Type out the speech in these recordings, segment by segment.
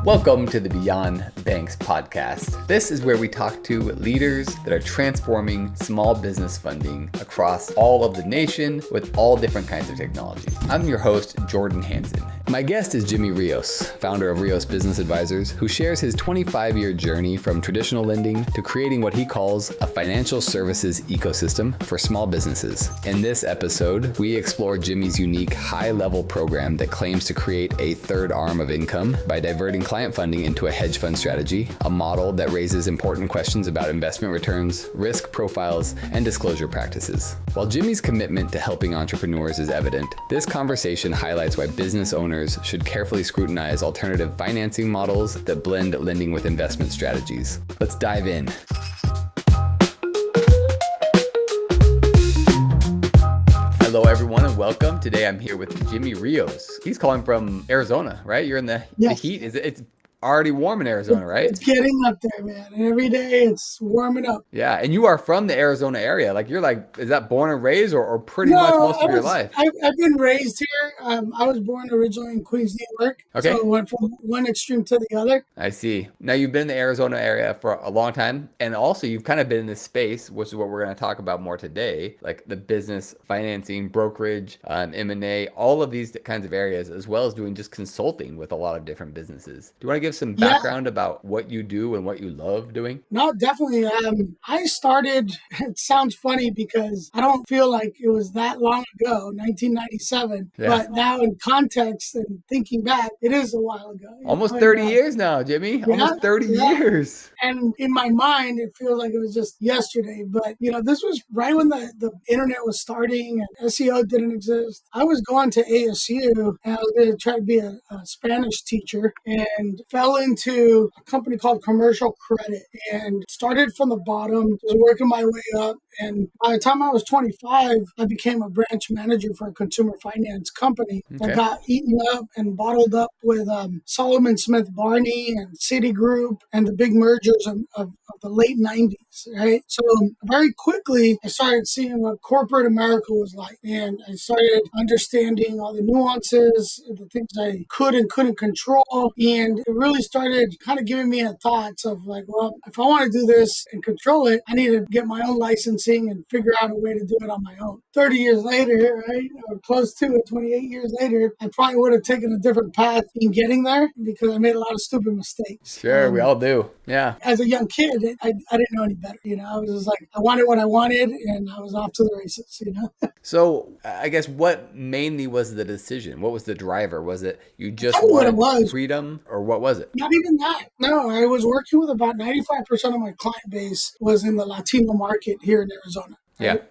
Welcome to the Beyond Banks podcast. This is where we talk to leaders that are transforming small business funding across all of the nation with all different kinds of technology. I'm your host, Jordan Hansen. My guest is Jimmy Rios, founder of Rios Business Advisors, who shares his 25-year journey from traditional lending to creating what he calls a financial services ecosystem for small businesses. In this episode, we explore Jimmy's unique high-level program that claims to create a third arm of income by diverting client funding into a hedge fund strategy, a model that raises important questions about investment returns, risk profiles, and disclosure practices. While Jimmy's commitment to helping entrepreneurs is evident, this conversation highlights why business owners should carefully scrutinize alternative financing models that blend lending with investment strategies. Let's dive in. Hello, everyone, and welcome. Today, I'm here with Jimmy Rios. He's calling from Arizona, right? You're in the heat. It's already warm in Arizona, right? It's getting up there, man. And every day it's warming up. Yeah, and you are from the Arizona area. Is that born and raised or pretty much most of your life? I've been raised here. I was born originally in Queens, New York. Okay. So I went from one extreme to the other. I see. Now, you've been in the Arizona area for a long time, and also you've kind of been in this space, which is what we're going to talk about more today, like the business, financing, brokerage, M&A, all of these kinds of areas, as well as doing just consulting with a lot of different businesses. Do you want to give some background about what you do and what you love doing? No, definitely. I started, it sounds funny because I don't feel like it was that long ago, 1997. Yeah. But now in context and thinking back, it is a while ago. Almost 30 years now, Jimmy. Almost 30 years. And in my mind, it feels like it was just yesterday. But, this was right when the internet was starting and SEO didn't exist. I was going to ASU and I was going to try to be a Spanish teacher and fell into a company called Commercial Credit and started from the bottom, was working my way up. And by the time I was 25, I became a branch manager for a consumer finance company that got eaten up and bottled up with Solomon Smith Barney and Citigroup and the big mergers of the late 90s, right? So very quickly, I started seeing what corporate America was like. And I started understanding all the nuances, the things I could and couldn't control. And it really started kind of giving me a thoughts of like, well, if I want to do this and control it, I need to get my own licensing and figure out a way to do it on my own. 30 years later, right, or close to it, 28 years later, I probably would have taken a different path in getting there because I made a lot of stupid mistakes. Sure, we all do. Yeah. As a young kid, I didn't know any better. I was just like, I wanted what I wanted and I was off to the races, So I guess what mainly was the decision? What was the driver? Was it you just wanted freedom or what was it? Not even that. No, I was working with about 95% of my client base was in the Latino market here in Arizona. Right?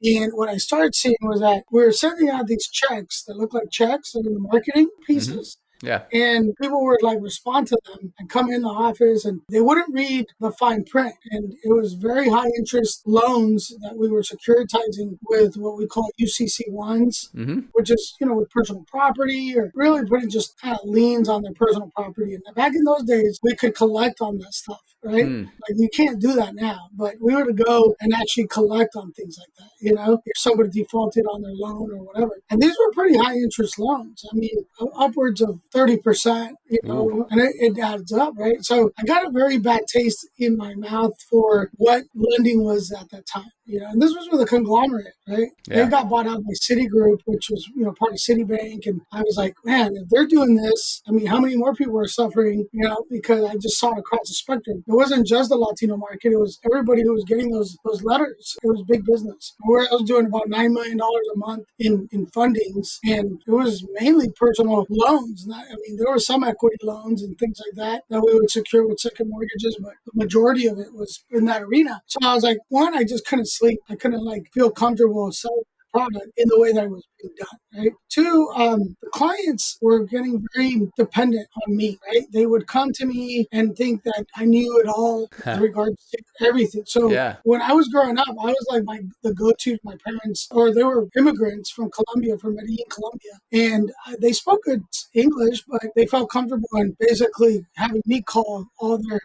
Yeah. And what I started seeing was that we were sending out these checks that look like checks that are in the marketing pieces. Mm-hmm. Yeah. And people would respond to them and come in the office and they wouldn't read the fine print. And it was very high interest loans that we were securitizing with what we call UCC1s, which is, with personal property or really putting just kind of liens on their personal property. And back in those days, we could collect on that stuff, right? Like you can't do that now, but we were to go and actually collect on things like that, if somebody defaulted on their loan or whatever. And these were pretty high interest loans. I mean, upwards of 30%, and it adds up, right? So I got a very bad taste in my mouth for what lending was at that time, and this was with a conglomerate, right? Yeah. They got bought out by Citigroup, which was, part of Citibank. And I was like, man, if they're doing this, I mean, how many more people are suffering, because I just saw it across the spectrum. It wasn't just the Latino market. It was everybody who was getting those letters. It was big business. Where I was doing about $9 million a month in fundings, and it was mainly personal loans. There were some equity loans and things like that we would secure with second mortgages, but the majority of it was in that arena. So I was like, one, I just couldn't sleep. I couldn't feel comfortable selling the product in the way that it was being done, right? Two, the clients were getting very dependent on me, right? They would come to me and think that I knew it all in regards to everything. So when I was growing up, I was like the go-to to my parents, or they were immigrants from Colombia, from Medellin, Colombia. And they spoke good English, but they felt comfortable in basically having me call all their,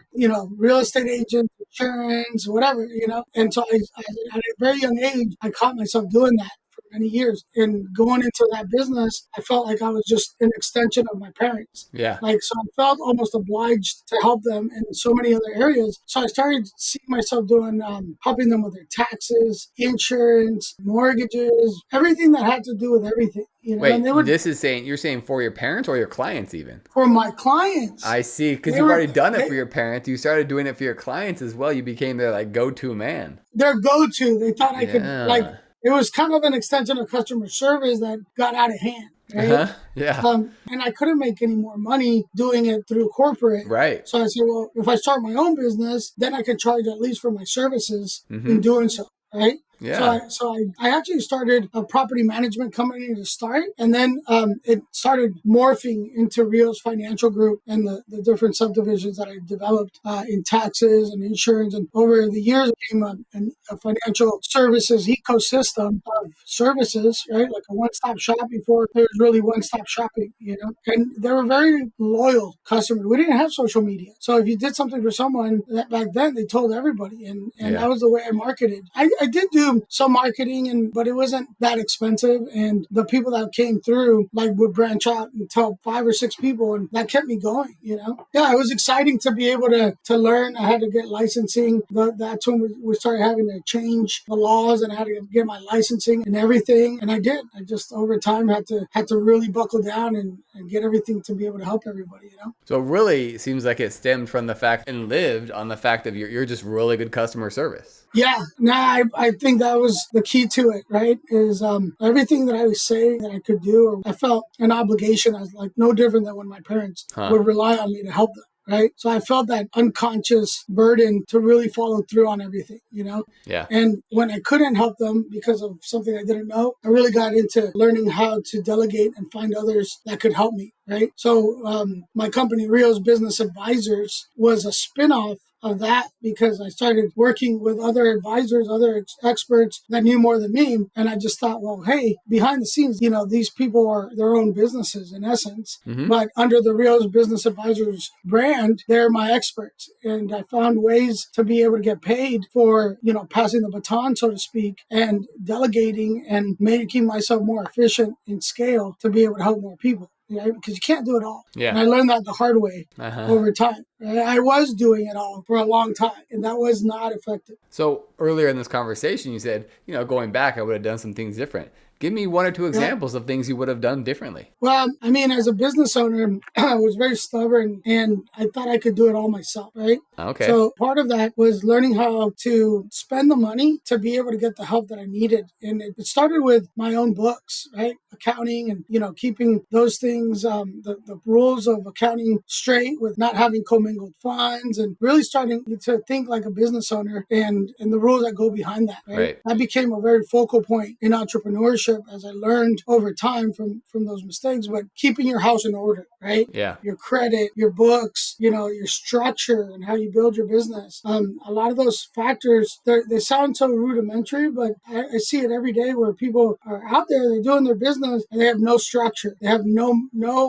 real estate agents, insurance, whatever, And so at a very young age, I caught myself doing that many years. And going into that business, I felt like I was just an extension of my parents. Yeah. Like, so I felt almost obliged to help them in so many other areas. So I started seeing myself doing, helping them with their taxes, insurance, mortgages, everything that had to do with everything, you know, and Wait, they would, you're saying for your parents or your clients even? for my clients, I see, because they you've were, already done it they, for your parents. You started doing it for your clients as well. You became their like go-to man. their go-to. They thought I could, like, Yeah. it was kind of an extension of customer service that got out of hand, right? Uh-huh. Yeah. And I couldn't make any more money doing it through corporate. Right. So I said, well, if I start my own business, then I can charge at least for my services in Mm-hmm. doing so, right? Yeah. I actually started a property management company to start, and then it started morphing into Rios Financial Group and the different subdivisions that I developed in taxes and insurance. And over the years, it became a financial services ecosystem of services, right? Like a one-stop shop before there was really one-stop shopping, you know? And they were very loyal customers. We didn't have social media. So if you did something for someone back then, they told everybody. And Yeah. that was the way I marketed. I did do some marketing, but it wasn't that expensive. And the people that came through like would branch out and tell 5 or 6 people, and that kept me going, you know? Yeah, it was exciting to be able to learn. I had to get licensing. That's when we started having to change the laws, and I had to get my licensing and everything. And I did. I just over time had to really buckle down and get everything to be able to help everybody, you know? So it really seems like it stemmed from the fact and lived on the fact of you're just really good customer service. Yeah, I think that was the key to it, right? Is everything that I was saying that I could do, or I felt an obligation. I was like no different than when my parents would rely on me to help them, right? So I felt that unconscious burden to really follow through on everything, you know? Yeah. And when I couldn't help them because of something I didn't know, I really got into learning how to delegate and find others that could help me, right? So my company, Rios Business Advisors, was a spinoff of that because I started working with other advisors, other experts that knew more than me. And I just thought, well, hey, behind the scenes, you know, these people are their own businesses in essence, but under the Rios Business Advisors brand, they're my experts. And I found ways to be able to get paid for, you know, passing the baton, so to speak, and delegating and making myself more efficient in scale to be able to help more people. Right? Because you can't do it all. Yeah. And I learned that the hard way over time. Right? I was doing it all for a long time, and that was not effective. So earlier in this conversation, you said, you know, going back, I would have done some things different. Give me 1 or 2 examples of things you would have done differently. Well, I mean, as a business owner, I was very stubborn and I thought I could do it all myself, right? Okay. So part of that was learning how to spend the money to be able to get the help that I needed. And it started with my own books, right? Accounting and, you know, keeping those things, the rules of accounting straight with not having commingled funds and really starting to think like a business owner and the rules that go behind that, right? That became a very focal point in entrepreneurship as I learned over time from those mistakes, but keeping your house in order, right? Yeah. Your credit, your books, you know, your structure and how you build your business. A lot of those factors, they sound so rudimentary, but I see it every day where people are out there, they're doing their business and they have no structure. They have no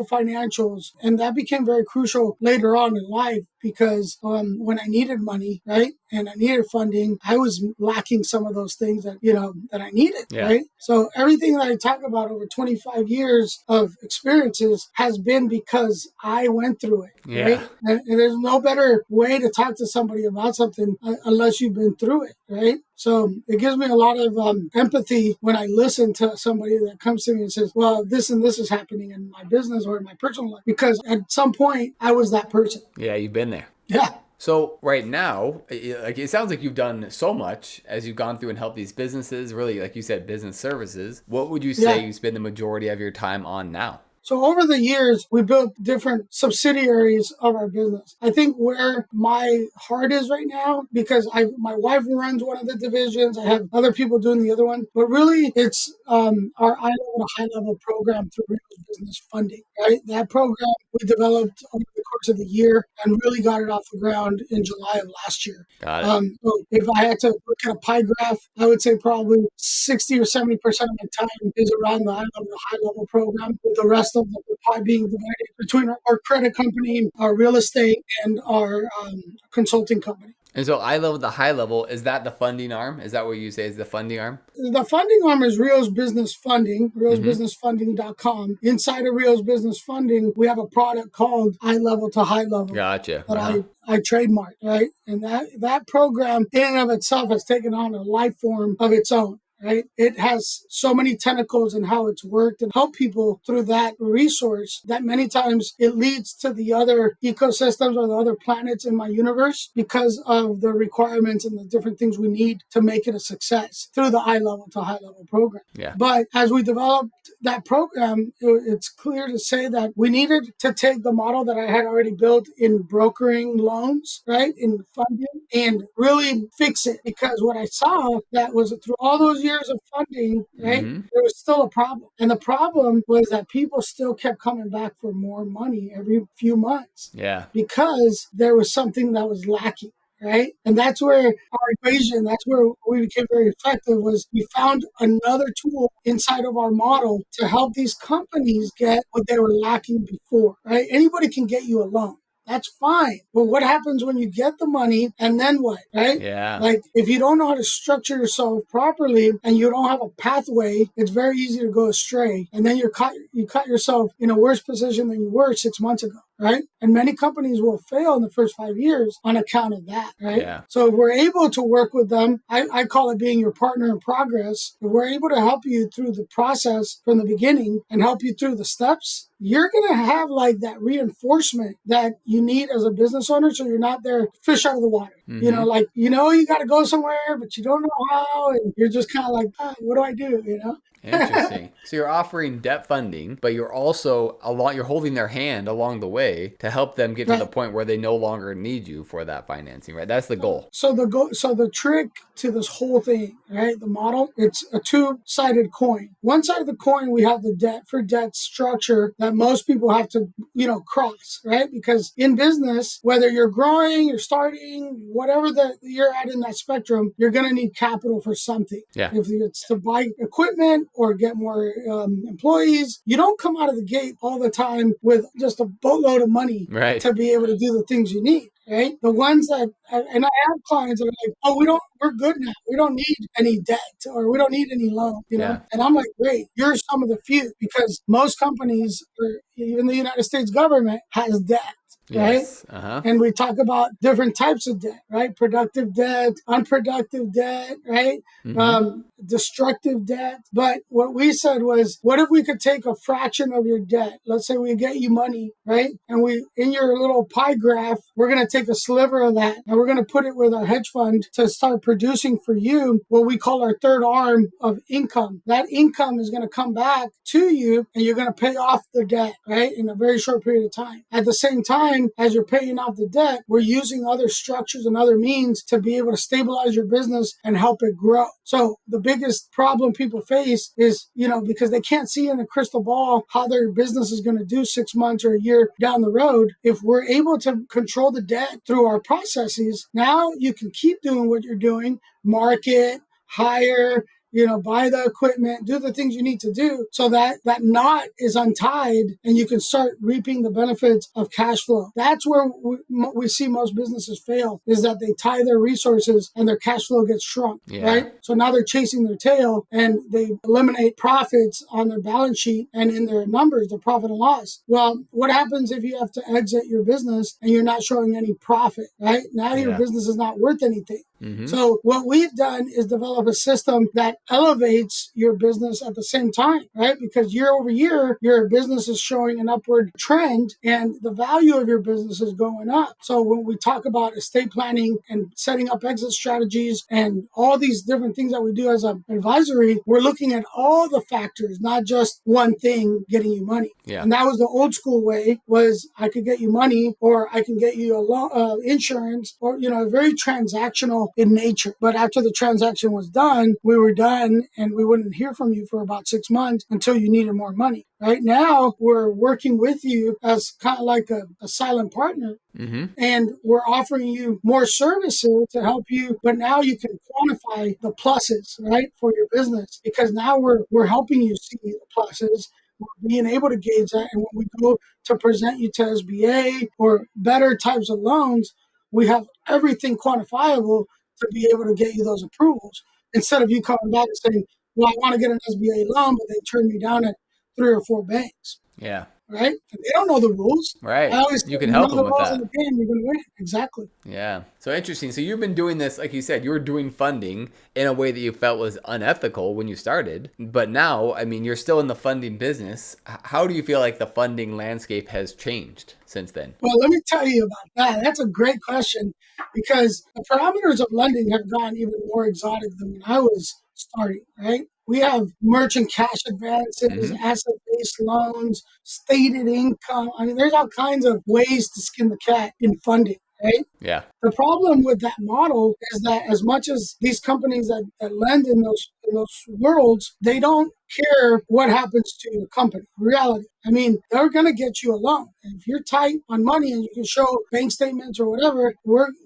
financials. And that became very crucial later on in life because when I needed money, right, and I needed funding, I was lacking some of those things that, you know, that I needed, right? So everything that I talk about over 25 years of experiences has been because I went through it, right? And there's no better way to talk to somebody about something unless you've been through it, right? So it gives me a lot of empathy when I listen to somebody that comes to me and says, well, this and this is happening in my business or in my personal life, because at some point I was that person. Yeah, you've been there. Yeah. So right now, like it sounds like you've done so much as you've gone through and helped these businesses, really, like you said, business services. What would you say you spend the majority of your time on now? So over the years, we built different subsidiaries of our business. I think where my heart is right now, because my wife runs one of the divisions, I have other people doing the other one, but really it's our eye-level to high-level program through Rios Business Funding, right? That program we developed over the course of the year and really got it off the ground in July of last year. Got it. So if I had to look at a pie graph, I would say probably 60 or 70% of my time is around the high-level program, with the rest of the pie being divided between our credit company, our real estate, and our consulting company. And so I level, the high level, is that the funding arm? Is that what you say is the funding arm? The funding arm is Rios Business Funding, Mm-hmm. riosbusinessfunding.com. Inside of Rios Business Funding, we have a product called High Level to High Level Gotcha. that Uh-huh. I trademarked, right? And that program in and of itself has taken on a life form of its own. Right? It has so many tentacles in how it's worked and help people through that resource that many times it leads to the other ecosystems or the other planets in my universe because of the requirements and the different things we need to make it a success through the high level to high level program. Yeah. But as we developed that program, it's clear to say that we needed to take the model that I had already built in brokering loans, right, in funding, and really fix it. Because what I saw that was through all those years of funding, right, Mm-hmm. there was still a problem. And the problem was that people still kept coming back for more money every few months Yeah. because there was something that was lacking. Right. And that's where our equation, that's where we became very effective was we found another tool inside of our model to help these companies get what they were lacking before. Right. Anybody can get you a loan. That's fine. But what happens when you get the money and then what? Right. Yeah. Like if you don't know how to structure yourself properly and you don't have a pathway, it's very easy to go astray. And then you cut yourself in a worse position than you were 6 months ago. Right. And many companies will fail in the first 5 years on account of that. Right. Yeah. So if we're able to work with them, I call it being your partner in progress. If we're able to help you through the process from the beginning and help you through the steps, you're going to have like that reinforcement that you need as a business owner. So you're not there fish out of the water. Mm-hmm. You know, like, you got to go somewhere, but you don't know how. And you're just kind of like, what do I do? Interesting. So you're offering debt funding, but you're also you're holding their hand along the way to help them get to the point where they no longer need you for that financing, right? That's the goal. So the trick to this whole thing, right? The model, it's a two-sided coin. One side of the coin, we have the debt for debt structure that most people have to, cross, right? Because in business, whether you're growing, you're starting, whatever that you're at in that spectrum, you're going to need capital for something. Yeah. If it's to buy equipment or get more employees, you don't come out of the gate all the time with just a boatload of money to be able to do the things you need. Right? The ones that, and I have clients that are like, we're good now. We don't need any debt or we don't need any loan, Yeah. And I'm like, great, you're some of the few because most companies, or even the United States government has debt. Right? Yes. Uh-huh. And we talk about different types of debt, right? Productive debt, unproductive debt, right? Mm-hmm. Destructive debt. But what we said was, what if we could take a fraction of your debt? Let's say we get you money, right? And in your little pie graph, we're going to take a sliver of that and we're going to put it with our hedge fund to start producing for you what we call our third arm of income. That income is going to come back to you and you're going to pay off the debt, right? In a very short period of time. At the same time, as you're paying off the debt, we're using other structures and other means to be able to stabilize your business and help it grow. So the biggest problem people face is, because they can't see in the crystal ball how their business is going to do 6 months or a year down the road. If we're able to control the debt through our processes, now you can keep doing what you're doing, market, hire, buy the equipment, do the things you need to do so that that knot is untied and you can start reaping the benefits of cash flow. That's where we see most businesses fail is that they tie their resources and their cash flow gets shrunk, right? So now they're chasing their tail and they eliminate profits on their balance sheet and in their numbers, the profit and loss. Well, what happens if you have to exit your business and you're not showing any profit, right? Now your business is not worth anything. Mm-hmm. So what we've done is develop a system that elevates your business at the same time, right? Because year over year, your business is showing an upward trend and the value of your business is going up. So when we talk about estate planning and setting up exit strategies and all these different things that we do as an advisory, we're looking at all the factors, not just one thing getting you money. Yeah. And that was the old school way was I could get you money or I can get you insurance or, very transactional in nature. But after the transaction was done, we were done and we wouldn't hear from you for about 6 months until you needed more money. Right now, we're working with you as kind of like a silent partner. Mm-hmm. And we're offering you more services to help you, but now you can quantify the pluses, right, for your business because now we're helping you see the pluses. We're being able to gauge that. And when we go to present you to SBA or better types of loans, we have everything quantifiable to be able to get you those approvals. Instead of you coming back and saying, well, I want to get an SBA loan, but they turned me down at 3 or 4 banks. Yeah. Right? And they don't know the rules. I Right. always say, You can you know help the them with rules in the that. game, you're going to win. Exactly. Yeah. So interesting. So you've been doing this, like you said, you were doing funding in a way that you felt was unethical when you started. But now, I mean, you're still in the funding business. How do you feel like the funding landscape has changed since then? Well, let me tell you about that. That's a great question because the parameters of lending have gotten even more exotic than when I was starting, right? We have merchant cash advances, Mm-hmm. asset-based loans, stated income. I mean, there's all kinds of ways to skin the cat in funding, right? Yeah. The problem with that model is that as much as these companies that lend in those worlds, they don't care what happens to your company. Reality. I mean, they're going to get you a loan. And if you're tight on money and you can show bank statements or whatever,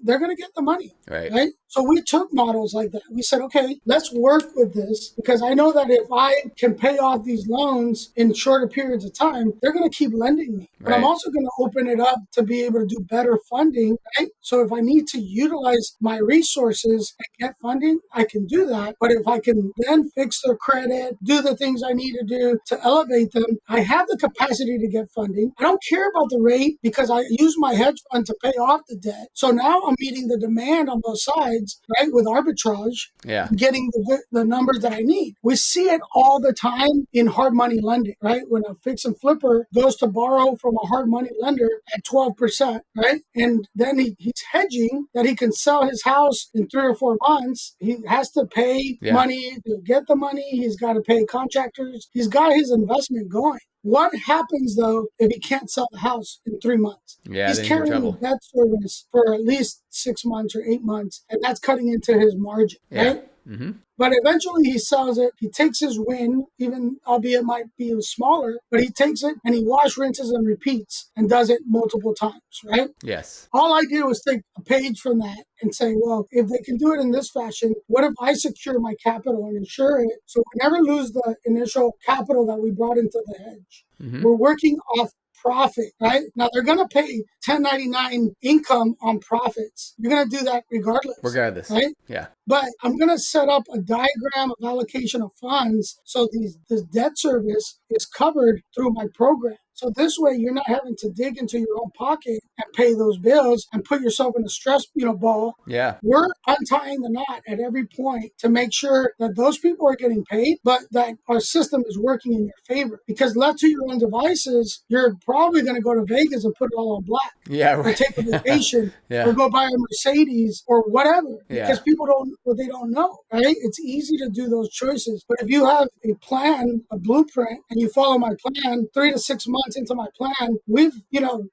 they're going to get the money. Right. Right. So we took models like that. We said, okay, let's work with this because I know that if I can pay off these loans in shorter periods of time, they're going to keep lending me. But I'm Right. also going to open it up to be able to do better funding. Right. So if I need to utilize my resources and get funding, I can do that. But if I can then fix their credit, do the things I need to do to elevate them, I have the capacity to get funding. I don't care about the rate because I use my hedge fund to pay off the debt. So now I'm meeting the demand on both sides, right, with arbitrage, Yeah. getting the numbers that I need. We see it all the time in hard money lending, right? When a fix and flipper goes to borrow from a hard money lender at 12%, right? And then he's hedging that he can sell his house in 3 or 4 months. He has to pay money to get the money. He's got to pay contractors. He's got his investment going. What happens though if he can't sell the house in 3 months? Yeah. He's Then he's in carrying trouble. the debt service for at least 6 months or 8 months, and that's cutting into his margin, Yeah. right? Mm-hmm. But eventually he sells it. He takes his win, even albeit it might be smaller, but he takes it and he wash, rinses, and repeats and does it multiple times, right? Yes. All I did was take a page from that and say, well, if they can do it in this fashion, what if I secure my capital and insure it so we never lose the initial capital that we brought into the hedge? Mm-hmm. We're working off profit, right? Now they're going to pay 1099 income on profits. You're going to do that regardless, right? Yeah. But I'm going to set up a diagram of allocation of funds so this debt service is covered through my program. So this way, you're not having to dig into your own pocket and pay those bills and put yourself in a stress, ball. Yeah. We're untying the knot at every point to make sure that those people are getting paid, but that our system is working in your favor. Because left to your own devices, you're probably going to go to Vegas and put it all on black. Yeah. Or Right. take a vacation Yeah. or go buy a Mercedes or whatever. Yeah. Because people don't what they don't know, right? It's easy to do those choices. But if you have a plan, a blueprint, and you follow my plan, 3 to 6 months into my plan, we've,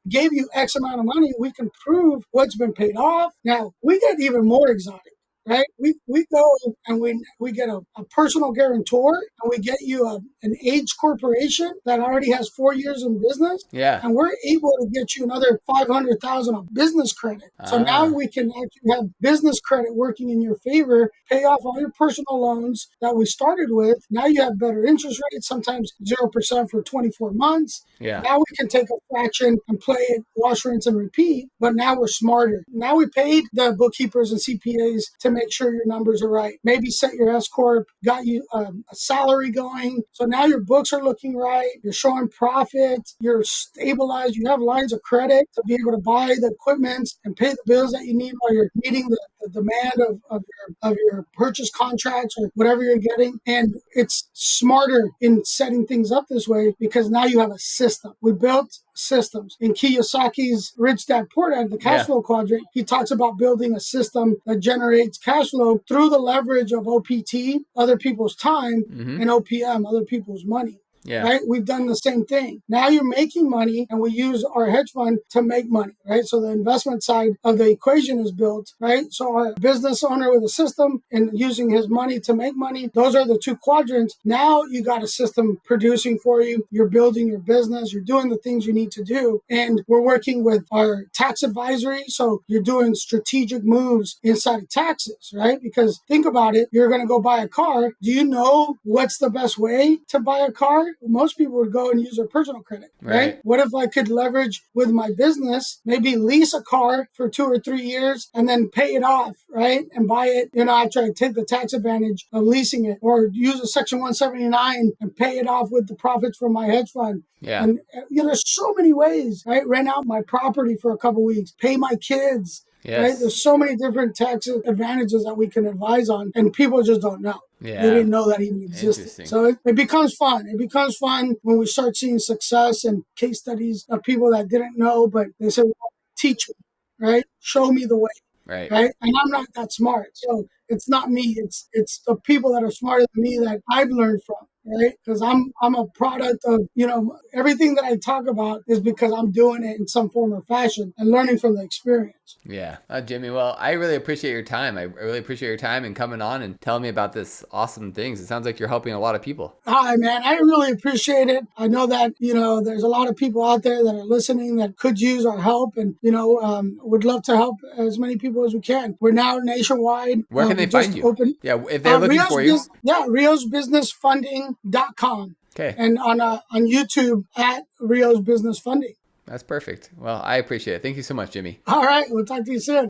gave you X amount of money. We can prove what's been paid off. Now, we get even more exotic. Right, we go and we get a personal guarantor, and we get you an age corporation that already has 4 years in business, Yeah. and we're able to get you another 500,000 of business credit. So now we can actually have business credit working in your favor, pay off all your personal loans that we started with. Now you have better interest rates, sometimes 0% for 24 months. Yeah. Now we can take a fraction and play it, wash, rinse, and repeat, but now we're smarter. Now we paid the bookkeepers and CPAs to make sure your numbers are right. Maybe set your S Corp, got you a salary going. So now your books are looking right. You're showing profit. You're stabilized. You have lines of credit to be able to buy the equipment and pay the bills that you need while you're meeting the demand of your purchase contracts or whatever you're getting. And it's smarter in setting things up this way because now you have a system. We built systems. In Kiyosaki's Rich Dad Poor Dad, the cash flow quadrant, he talks about building a system that generates cash flow through the leverage of OPT, other people's time, and OPM, other people's money. Yeah. Right? We've done the same thing. Now you're making money and we use our hedge fund to make money, right? So the investment side of the equation is built, right? So our business owner with a system and using his money to make money, those are the two quadrants. Now you got a system producing for you. You're building your business. You're doing the things you need to do. And we're working with our tax advisory. So you're doing strategic moves inside of taxes, right? Because think about it. You're going to go buy a car. Do you know what's the best way to buy a car? most people would go and use their personal credit, right? Right. What if I could leverage with my business, maybe lease a car for 2 or 3 years and then pay it off, right? And buy it, after I take the tax advantage of leasing it, or use a Section 179 and pay it off with the profits from my hedge fund. Yeah. And there's so many ways, right? Rent out my property for a couple weeks, pay my kids, right? Yes. There's so many different tax advantages that we can advise on, and people just don't know. Yeah. They didn't know that even existed. Interesting. So it becomes fun. It becomes fun when we start seeing success and case studies of people that didn't know, but they said, well, teach me, right? Show me the way. Right. And I'm not that smart. So it's not me. It's the people that are smarter than me that I've learned from, right? Because I'm a product of, everything that I talk about is because I'm doing it in some form or fashion and learning from the experience. Yeah. Jimmy, well, I really appreciate your time. I really appreciate your time and coming on and telling me about this awesome things. It sounds like you're helping a lot of people. Hi, man. I really appreciate it. I know that, there's a lot of people out there that are listening that could use our help, and, would love to help as many people as we can. We're now nationwide. Where can they find you? Yeah, if they're looking for you. riosbusinessfunding.com. Okay. And on YouTube at Rios Business Funding. That's perfect. Well, I appreciate it. Thank you so much, Jimmy. All right. We'll talk to you soon.